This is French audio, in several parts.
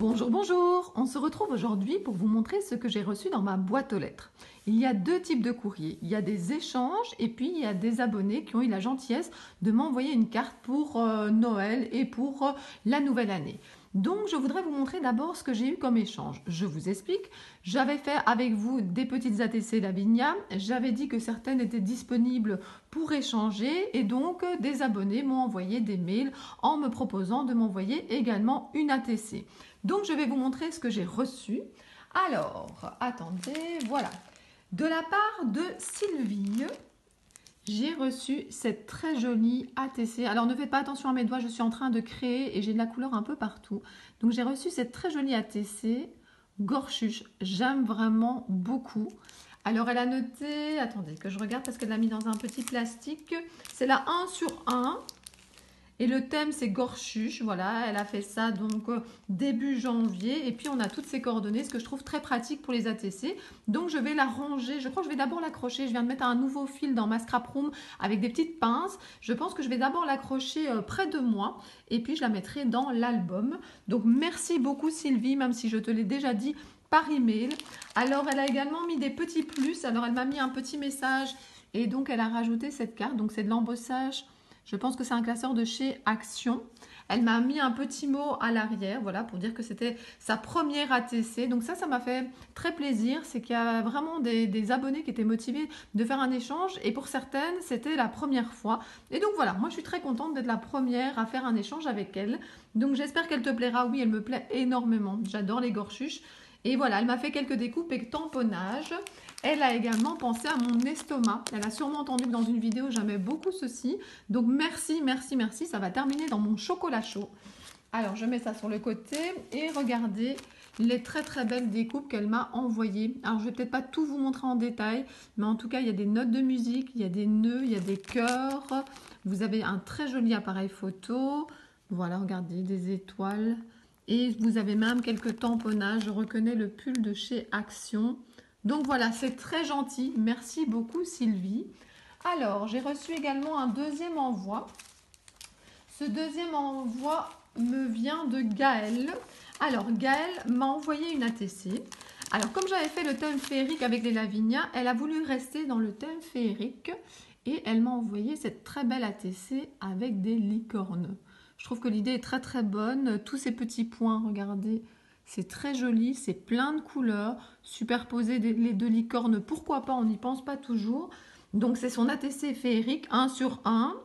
Bonjour, bonjour! On se retrouve aujourd'hui pour vous montrer ce que j'ai reçu dans ma boîte aux lettres. Il y a deux types de courriers. Il y a des échanges et puis il y a des abonnés qui ont eu la gentillesse de m'envoyer une carte pour Noël et pour la nouvelle année. Donc je voudrais vous montrer d'abord ce que j'ai eu comme échange. Je vous explique. J'avais fait avec vous des petites ATC Lavinia. J'avais dit que certaines étaient disponibles pour échanger et donc des abonnés m'ont envoyé des mails en me proposant de m'envoyer également une ATC. Donc je vais vous montrer ce que j'ai reçu. Alors, attendez, voilà. De la part de Sylvie, j'ai reçu cette très jolie ATC. Alors ne faites pas attention à mes doigts, je suis en train de créer et j'ai de la couleur un peu partout. Donc j'ai reçu cette très jolie ATC Gorchuche. J'aime vraiment beaucoup. Alors elle a noté, attendez que je regarde parce qu'elle l'a mis dans un petit plastique. C'est la 1 sur 1. Et le thème c'est Gorchuche, voilà, elle a fait ça donc début janvier. Et puis on a toutes ses coordonnées, ce que je trouve très pratique pour les ATC. Donc je vais la ranger, je crois que je vais d'abord l'accrocher. Je viens de mettre un nouveau fil dans ma scrap room avec des petites pinces. Je pense que je vais d'abord l'accrocher près de moi. Et puis je la mettrai dans l'album. Donc merci beaucoup Sylvie, même si je te l'ai déjà dit par email. Alors elle a également mis des petits plus. Alors elle m'a mis un petit message et donc elle a rajouté cette carte. Donc c'est de l'embossage. Je pense que c'est un classeur de chez Action. Elle m'a mis un petit mot à l'arrière, voilà, pour dire que c'était sa première ATC. Donc ça m'a fait très plaisir. C'est qu'il y a vraiment des abonnés qui étaient motivés de faire un échange. Et pour certaines, c'était la première fois. Et donc voilà, moi je suis très contente d'être la première à faire un échange avec elle. Donc j'espère qu'elle te plaira. Oui, elle me plaît énormément. J'adore les gorchuches. Et voilà, elle m'a fait quelques découpes et tamponnages. Elle a également pensé à mon estomac. Elle a sûrement entendu que dans une vidéo, j'aimais beaucoup ceci. Donc merci, merci, merci. Ça va terminer dans mon chocolat chaud. Alors, je mets ça sur le côté et regardez les très très belles découpes qu'elle m'a envoyées. Alors, je vais peut-être pas tout vous montrer en détail, mais en tout cas, il y a des notes de musique, il y a des nœuds, il y a des cœurs. Vous avez un très joli appareil photo. Voilà, regardez, des étoiles. Et vous avez même quelques tamponnages. Je reconnais le pull de chez Action. Donc voilà, c'est très gentil. Merci beaucoup Sylvie. Alors, j'ai reçu également un deuxième envoi. Ce deuxième envoi me vient de Gaëlle. Alors, Gaëlle m'a envoyé une ATC. Alors, comme j'avais fait le thème féerique avec les Lavinia, elle a voulu rester dans le thème féerique et elle m'a envoyé cette très belle ATC avec des licornes. Je trouve que l'idée est très très bonne. Tous ces petits points, regardez, c'est très joli, c'est plein de couleurs. Superposer les deux licornes, pourquoi pas, on n'y pense pas toujours. Donc c'est son ATC féerique 1 sur 1.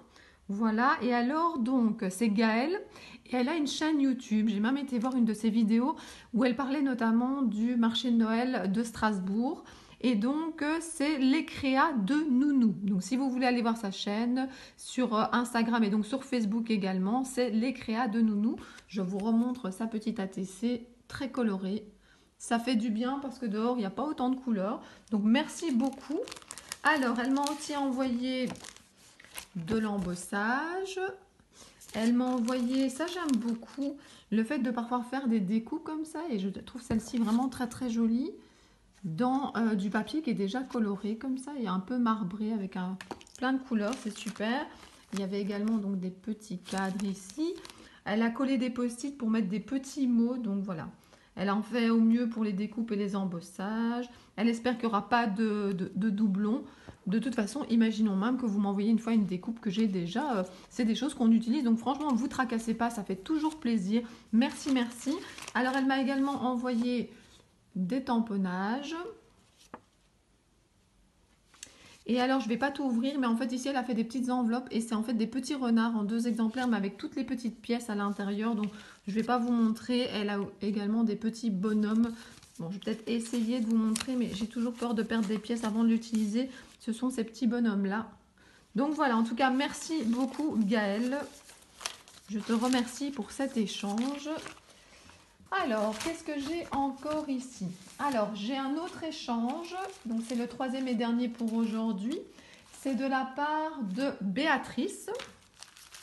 Voilà, et alors donc c'est Gaëlle et elle a une chaîne YouTube. J'ai même été voir une de ses vidéos où elle parlait notamment du marché de Noël de Strasbourg. Et donc c'est les créas de Nounou. Donc si vous voulez aller voir sa chaîne sur Instagram et donc sur Facebook également, c'est les créas de Nounou. Je vous remontre sa petite ATC très colorée. Ça fait du bien parce que dehors il n'y a pas autant de couleurs. Donc merci beaucoup. Alors elle m'a aussi envoyé de l'embossage. Elle m'a envoyé, ça j'aime beaucoup, le fait de parfois faire des découpes comme ça. Et je trouve celle-ci vraiment très très jolie. Dans du papier qui est déjà coloré comme ça et un peu marbré avec plein de couleurs, c'est super. Il y avait également donc des petits cadres ici. Elle a collé des post-it pour mettre des petits mots, donc voilà. Elle en fait au mieux pour les découpes et les embossages. Elle espère qu'il n'y aura pas de doublons. De toute façon, imaginons même que vous m'envoyez une fois une découpe que j'ai déjà. C'est des choses qu'on utilise, donc franchement, ne vous tracassez pas, ça fait toujours plaisir. Merci, merci. Alors, elle m'a également envoyé des tamponnages. Et alors, je ne vais pas tout ouvrir, mais en fait, ici, elle a fait des petites enveloppes et c'est en fait des petits renards en 2 exemplaires, mais avec toutes les petites pièces à l'intérieur. Donc, je ne vais pas vous montrer. Elle a également des petits bonhommes. Bon, je vais peut-être essayer de vous montrer, mais j'ai toujours peur de perdre des pièces avant de l'utiliser. Ce sont ces petits bonhommes-là. Donc, voilà. En tout cas, merci beaucoup, Gaëlle. Je te remercie pour cet échange. Alors, qu'est-ce que j'ai encore ici? Alors, j'ai un autre échange. Donc, c'est le 3e et dernier pour aujourd'hui. C'est de la part de Béatrice.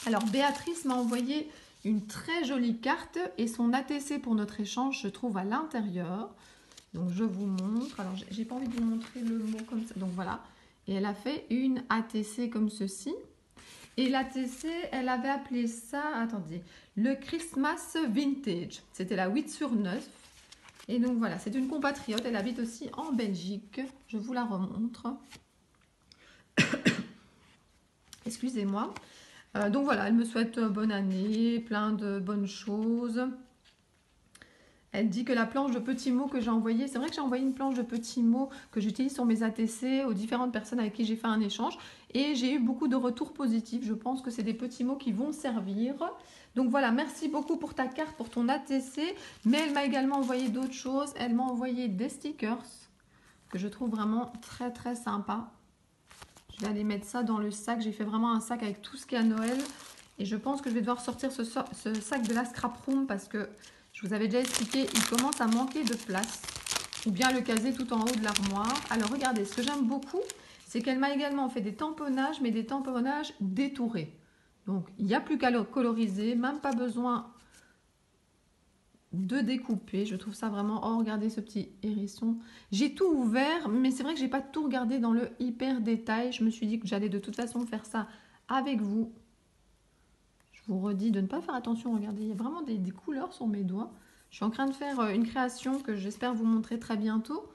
Alors, Béatrice m'a envoyé une très jolie carte et son ATC pour notre échange se trouve à l'intérieur. Donc, je vous montre. Alors, j'ai pas envie de vous montrer le mot comme ça. Donc, voilà. Et elle a fait une ATC comme ceci. Et la TC, elle avait appelé ça, attendez, le Christmas Vintage. C'était la 8 sur 9. Et donc voilà, c'est une compatriote, elle habite aussi en Belgique. Je vous la remontre. Excusez-moi. Donc voilà, elle me souhaite bonne année, plein de bonnes choses. Elle dit que la planche de petits mots que j'ai envoyée, c'est vrai que j'ai envoyé une planche de petits mots que j'utilise sur mes ATC aux différentes personnes avec qui j'ai fait un échange. Et j'ai eu beaucoup de retours positifs. Je pense que c'est des petits mots qui vont servir. Donc voilà, merci beaucoup pour ta carte, pour ton ATC. Mais elle m'a également envoyé d'autres choses. Elle m'a envoyé des stickers que je trouve vraiment très très sympa. Je vais aller mettre ça dans le sac. J'ai fait vraiment un sac avec tout ce qu'il y a à Noël. Et je pense que je vais devoir sortir ce sac de la scrap room parce que je vous avais déjà expliqué, il commence à manquer de place. Ou bien le caser tout en haut de l'armoire. Alors regardez, ce que j'aime beaucoup, c'est qu'elle m'a également fait des tamponnages, mais des tamponnages détourés. Donc il n'y a plus qu'à le coloriser, même pas besoin de découper. Je trouve ça vraiment... Oh, regardez ce petit hérisson. J'ai tout ouvert, mais c'est vrai que j'ai pas tout regardé dans le hyper détail. Je me suis dit que j'allais de toute façon faire ça avec vous. Je vous redis de ne pas faire attention. Regardez, il y a vraiment des couleurs sur mes doigts. Je suis en train de faire une création que j'espère vous montrer très bientôt.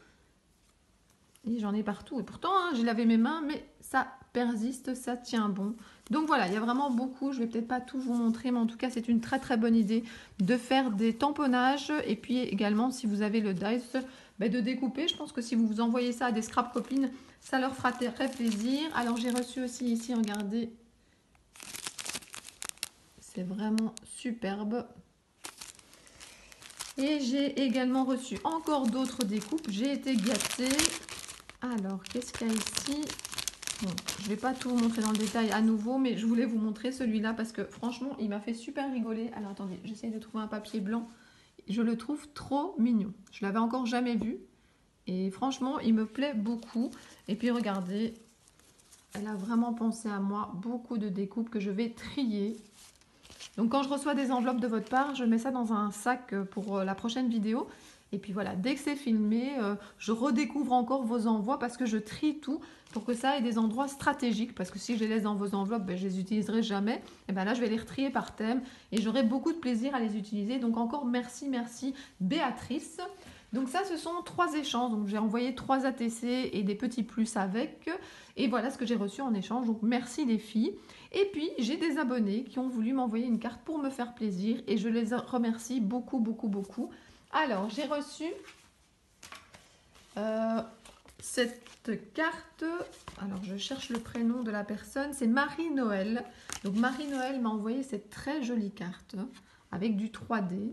Et j'en ai partout. Et pourtant, hein, j'ai lavé mes mains, mais ça persiste, ça tient bon. Donc voilà, il y a vraiment beaucoup. Je ne vais peut-être pas tout vous montrer, mais en tout cas, c'est une très très bonne idée de faire des tamponnages. Et puis également, si vous avez le dice, de découper. Je pense que si vous vous envoyez ça à des scrap copines, ça leur fera très plaisir. Alors j'ai reçu aussi ici, regardez. C'est vraiment superbe. Et j'ai également reçu encore d'autres découpes. J'ai été gâtée. Alors, qu'est-ce qu'il y a ici? Bon, je ne vais pas tout vous montrer dans le détail à nouveau, mais je voulais vous montrer celui-là parce que franchement, il m'a fait super rigoler. Alors, attendez, j'essaie de trouver un papier blanc. Je le trouve trop mignon. Je l'avais encore jamais vu. Et franchement, il me plaît beaucoup. Et puis, regardez, elle a vraiment pensé à moi. Beaucoup de découpes que je vais trier. Donc quand je reçois des enveloppes de votre part, je mets ça dans un sac pour la prochaine vidéo. Et puis voilà, dès que c'est filmé, je redécouvre encore vos envois parce que je trie tout pour que ça ait des endroits stratégiques. Parce que si je les laisse dans vos enveloppes, je ne les utiliserai jamais. Et bien là, je vais les retrier par thème et j'aurai beaucoup de plaisir à les utiliser. Donc encore merci, merci Béatrice. Donc ça, ce sont 3 échanges. Donc j'ai envoyé 3 ATC et des petits plus avec. Et voilà ce que j'ai reçu en échange. Donc merci les filles. Et puis j'ai des abonnés qui ont voulu m'envoyer une carte pour me faire plaisir. Et je les remercie beaucoup, beaucoup, beaucoup. Alors j'ai reçu cette carte. Alors je cherche le prénom de la personne. C'est Marie-Noël. Donc Marie-Noël m'a envoyé cette très jolie carte avec du 3D.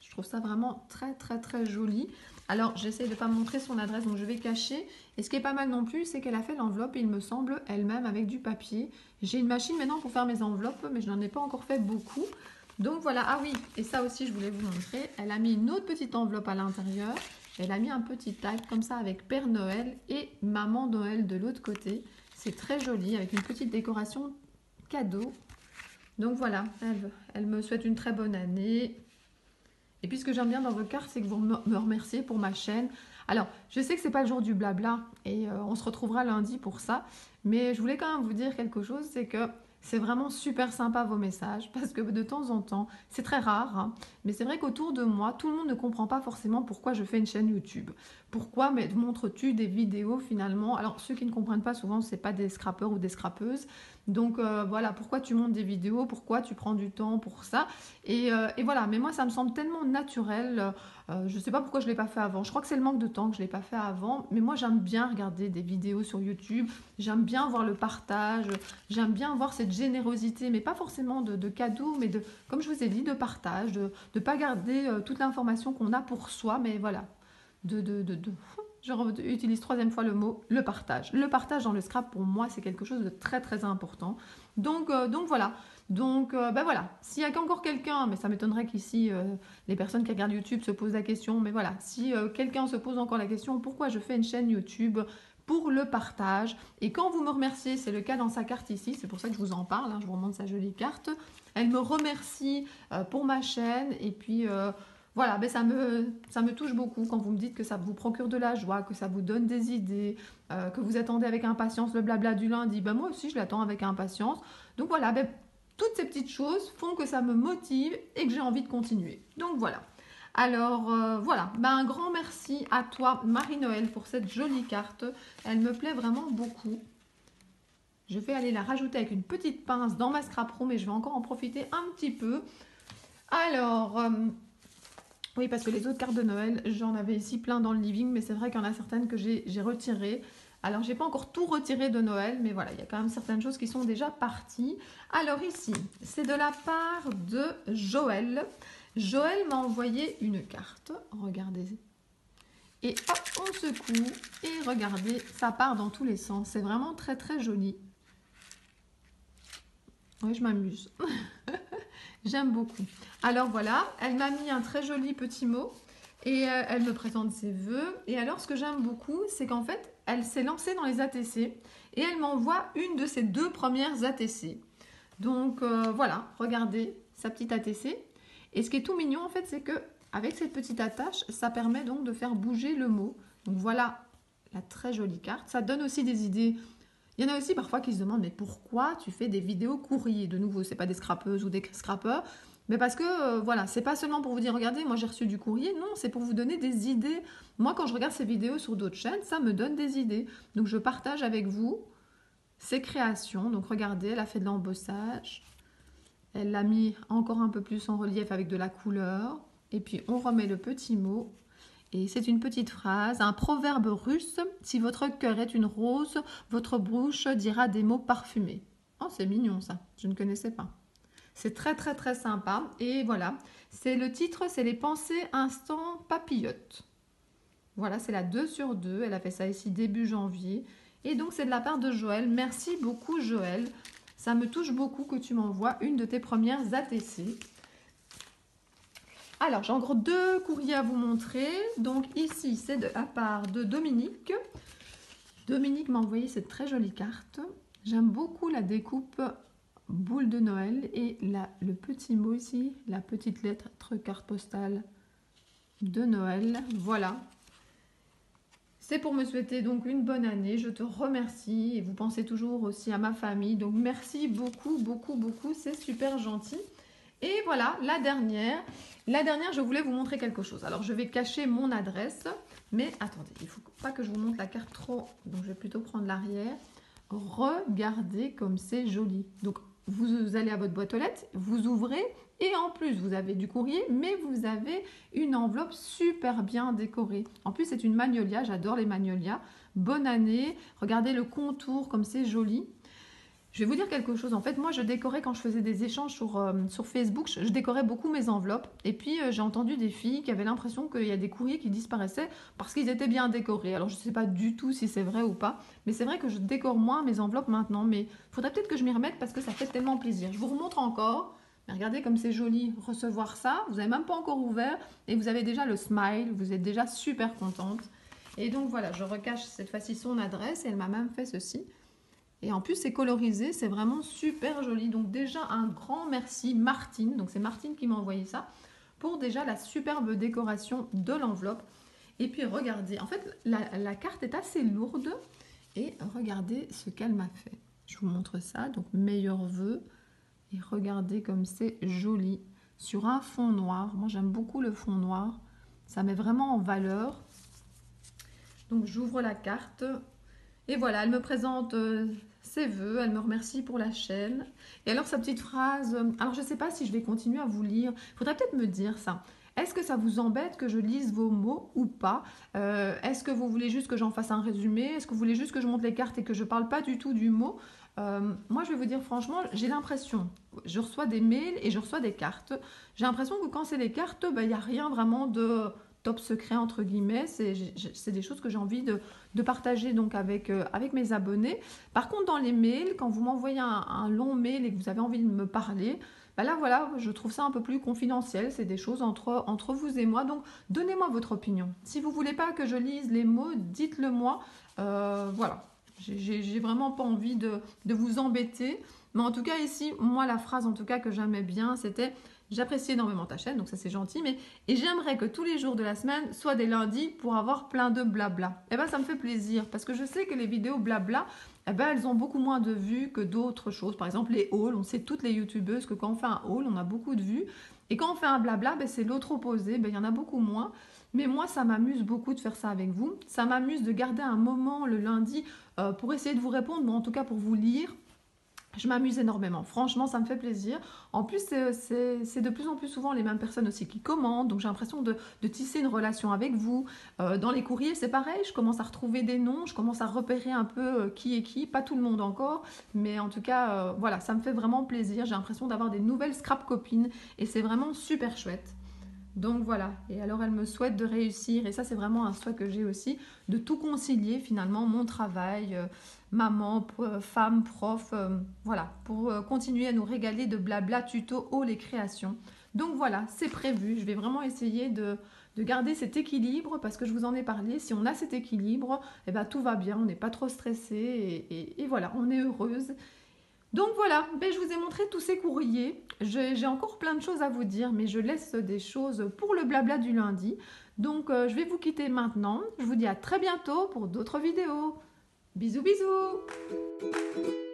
Je trouve ça vraiment très très très joli. Alors j'essaie de ne pas montrer son adresse, donc je vais cacher. Et ce qui est pas mal non plus, c'est qu'elle a fait l'enveloppe, il me semble, elle-même avec du papier. J'ai une machine maintenant pour faire mes enveloppes, mais je n'en ai pas encore fait beaucoup. Donc voilà, ah oui, et ça aussi je voulais vous montrer. Elle a mis une autre petite enveloppe à l'intérieur. Elle a mis un petit tag comme ça avec Père Noël et Maman Noël de l'autre côté. C'est très joli, avec une petite décoration cadeau. Donc voilà, elle me souhaite une très bonne année. Et puis ce que j'aime bien dans vos cartes, c'est que vous me remerciez pour ma chaîne. Alors, je sais que ce n'est pas le jour du blabla et on se retrouvera lundi pour ça. Mais je voulais quand même vous dire quelque chose, c'est que c'est vraiment super sympa vos messages parce que de temps en temps, c'est très rare, hein, mais c'est vrai qu'autour de moi, tout le monde ne comprend pas forcément pourquoi je fais une chaîne YouTube. Pourquoi montres-tu des vidéos finalement? Alors ceux qui ne comprennent pas souvent, ce n'est pas des scrappeurs ou des scrappeuses. Donc voilà, pourquoi tu montes des vidéos, pourquoi tu prends du temps pour ça. Et voilà, mais moi ça me semble tellement naturel. Je ne sais pas pourquoi je ne l'ai pas fait avant. Je crois que c'est le manque de temps que je ne l'ai pas fait avant. Mais moi j'aime bien regarder des vidéos sur YouTube. J'aime bien voir le partage. J'aime bien voir cette générosité, mais pas forcément de cadeaux, mais comme je vous ai dit, de partage, de ne pas garder toute l'information qu'on a pour soi, mais voilà, je utilise 3e fois le mot, le partage. Le partage dans le scrap, pour moi, c'est quelque chose de très très important. Donc voilà. Donc voilà, s'il y a encore quelqu'un, mais ça m'étonnerait qu'ici, les personnes qui regardent YouTube se posent la question, mais voilà, si quelqu'un se pose encore la question, pourquoi je fais une chaîne YouTube? Pour le partage. Et quand vous me remerciez, c'est le cas dans sa carte ici, c'est pour ça que je vous en parle, hein, je vous remontre sa jolie carte. Elle me remercie pour ma chaîne et puis Voilà, ben ça me touche beaucoup quand vous me dites que ça vous procure de la joie, que ça vous donne des idées, que vous attendez avec impatience le blabla du lundi. Ben moi aussi, je l'attends avec impatience. Donc voilà, ben, toutes ces petites choses font que ça me motive et que j'ai envie de continuer. Donc voilà. Alors voilà, ben, un grand merci à toi Marie-Noël pour cette jolie carte. Elle me plaît vraiment beaucoup. Je vais aller la rajouter avec une petite pince dans ma scrap room et je vais encore en profiter un petit peu. Alors, oui, parce que les autres cartes de Noël, j'en avais ici plein dans le living, mais c'est vrai qu'il y en a certaines que j'ai retirées. Alors, j'ai pas encore tout retiré de Noël, mais voilà, il y a quand même certaines choses qui sont déjà parties. Alors ici, c'est de la part de Joël. Joël m'a envoyé une carte, regardez. Et hop, on secoue, et regardez, ça part dans tous les sens. C'est vraiment très très joli. Oui, je m'amuse. J'aime beaucoup. Alors voilà, elle m'a mis un très joli petit mot et elle me présente ses vœux. Et alors ce que j'aime beaucoup, c'est qu'en fait, elle s'est lancée dans les ATC et elle m'envoie une de ses 2 premières ATC. Donc voilà, regardez sa petite ATC. Et ce qui est tout mignon en fait, c'est que avec cette petite attache, ça permet donc de faire bouger le mot. Donc voilà la très jolie carte. Ça donne aussi des idées. Il y en a aussi parfois qui se demandent mais pourquoi tu fais des vidéos courriers? De nouveau, c'est pas des scrappeuses ou des scrappeurs, mais parce que voilà, c'est pas seulement pour vous dire regardez, moi j'ai reçu du courrier, non, c'est pour vous donner des idées. Moi quand je regarde ces vidéos sur d'autres chaînes, ça me donne des idées. Donc je partage avec vous ces créations. Donc regardez, elle a fait de l'embossage. Elle l'a mis encore un peu plus en relief avec de la couleur. Et puis on remet le petit mot. Et c'est une petite phrase, un proverbe russe. Si votre cœur est une rose, votre bouche dira des mots parfumés. Oh, c'est mignon ça, je ne connaissais pas. C'est très très très sympa. Et voilà, c'est le titre, c'est les pensées instant papillotes. Voilà, c'est la 2 sur 2. Elle a fait ça ici début janvier. Et donc c'est de la part de Joël. Merci beaucoup Joël. Ça me touche beaucoup que tu m'envoies une de tes premières ATC. Alors, j'ai encore 2 courriers à vous montrer. Donc ici, c'est de la part de Dominique. Dominique m'a envoyé cette très jolie carte. J'aime beaucoup la découpe boule de Noël et le petit mot ici, la petite lettre carte postale de Noël. Voilà. C'est pour me souhaiter donc une bonne année. Je te remercie et vous pensez toujours aussi à ma famille. Donc merci beaucoup, beaucoup, beaucoup. C'est super gentil. Et voilà, la dernière, je voulais vous montrer quelque chose. Alors, je vais cacher mon adresse, mais attendez, il ne faut pas que je vous montre la carte trop, donc je vais plutôt prendre l'arrière. Regardez comme c'est joli. Donc, vous allez à votre boîte aux lettres, vous ouvrez, et en plus, vous avez du courrier, mais vous avez une enveloppe super bien décorée. En plus, c'est une magnolia, j'adore les magnolias. Bonne année, regardez le contour comme c'est joli. Je vais vous dire quelque chose. En fait, moi, je décorais quand je faisais des échanges sur Facebook, je décorais beaucoup mes enveloppes. Et puis, j'ai entendu des filles qui avaient l'impression qu'il y a des courriers qui disparaissaient parce qu'ils étaient bien décorés. Alors, je ne sais pas du tout si c'est vrai ou pas, mais c'est vrai que je décore moins mes enveloppes maintenant. Mais il faudrait peut-être que je m'y remette parce que ça fait tellement plaisir. Je vous remontre encore. Mais regardez comme c'est joli recevoir ça. Vous n'avez même pas encore ouvert et vous avez déjà le smile. Vous êtes déjà super contente. Et donc, voilà, je recache cette fois-ci son adresse et elle m'a même fait ceci. Et en plus, c'est colorisé, c'est vraiment super joli. Donc déjà, un grand merci Martine. Donc c'est Martine qui m'a envoyé ça pour déjà la superbe décoration de l'enveloppe. Et puis regardez, en fait, la carte est assez lourde. Et regardez ce qu'elle m'a fait. Je vous montre ça. Donc meilleurs vœux. Et regardez comme c'est joli. Sur un fond noir. Moi, j'aime beaucoup le fond noir. Ça met vraiment en valeur. Donc j'ouvre la carte. Et voilà, elle me présente ses vœux, elle me remercie pour la chaîne. Et alors sa petite phrase, alors je ne sais pas si je vais continuer à vous lire, il faudrait peut-être me dire ça. Est-ce que ça vous embête que je lise vos mots ou pas? Est-ce que vous voulez juste que j'en fasse un résumé? Est-ce que vous voulez juste que je montre les cartes et que je ne parle pas du tout du mot? Moi je vais vous dire franchement, j'ai l'impression, je reçois des mails et je reçois des cartes. J'ai l'impression que quand c'est des cartes, il n'y a rien vraiment de top secret entre guillemets, c'est des choses que j'ai envie de partager donc avec mes abonnés. Par contre dans les mails, quand vous m'envoyez un long mail et que vous avez envie de me parler, ben là voilà, je trouve ça un peu plus confidentiel, c'est des choses entre vous et moi, donc donnez-moi votre opinion. Si vous voulez pas que je lise les mots, dites-le moi, voilà. J'ai vraiment pas envie de vous embêter. Mais en tout cas ici, moi la phrase en tout cas que j'aimais bien, c'était j'apprécie énormément ta chaîne, donc ça c'est gentil, mais et j'aimerais que tous les jours de la semaine soient des lundis pour avoir plein de blabla. Et ben ça me fait plaisir parce que je sais que les vidéos blabla, eh ben, elles ont beaucoup moins de vues que d'autres choses. Par exemple les hauls, on sait toutes les youtubeuses que quand on fait un haul, on a beaucoup de vues. Et quand on fait un blabla, ben, c'est l'autre opposé, ben, il y en a beaucoup moins. Mais moi, ça m'amuse beaucoup de faire ça avec vous. Ça m'amuse de garder un moment le lundi pour essayer de vous répondre, ou en tout cas pour vous lire. Je m'amuse énormément. Franchement, ça me fait plaisir. En plus, c'est de plus en plus souvent les mêmes personnes aussi qui commentent. Donc, j'ai l'impression de tisser une relation avec vous. Dans les courriers, c'est pareil. Je commence à retrouver des noms. Je commence à repérer un peu qui est qui. Pas tout le monde encore. Mais en tout cas, voilà, ça me fait vraiment plaisir. J'ai l'impression d'avoir des nouvelles scrap copines. Et c'est vraiment super chouette. Donc voilà, et alors elle me souhaite de réussir, et ça c'est vraiment un souhait que j'ai aussi, de tout concilier finalement, mon travail, maman, femme, prof, voilà, pour continuer à nous régaler de blabla, tuto, haul et création. Donc voilà, c'est prévu, je vais vraiment essayer de garder cet équilibre, parce que je vous en ai parlé, si on a cet équilibre, eh ben, tout va bien, on n'est pas trop stressé, et voilà, on est heureuse. Donc voilà, ben, je vous ai montré tous ces courriers. J'ai encore plein de choses à vous dire, mais je laisse des choses pour le blabla du lundi. Donc je vais vous quitter maintenant. Je vous dis à très bientôt pour d'autres vidéos. Bisous bisous.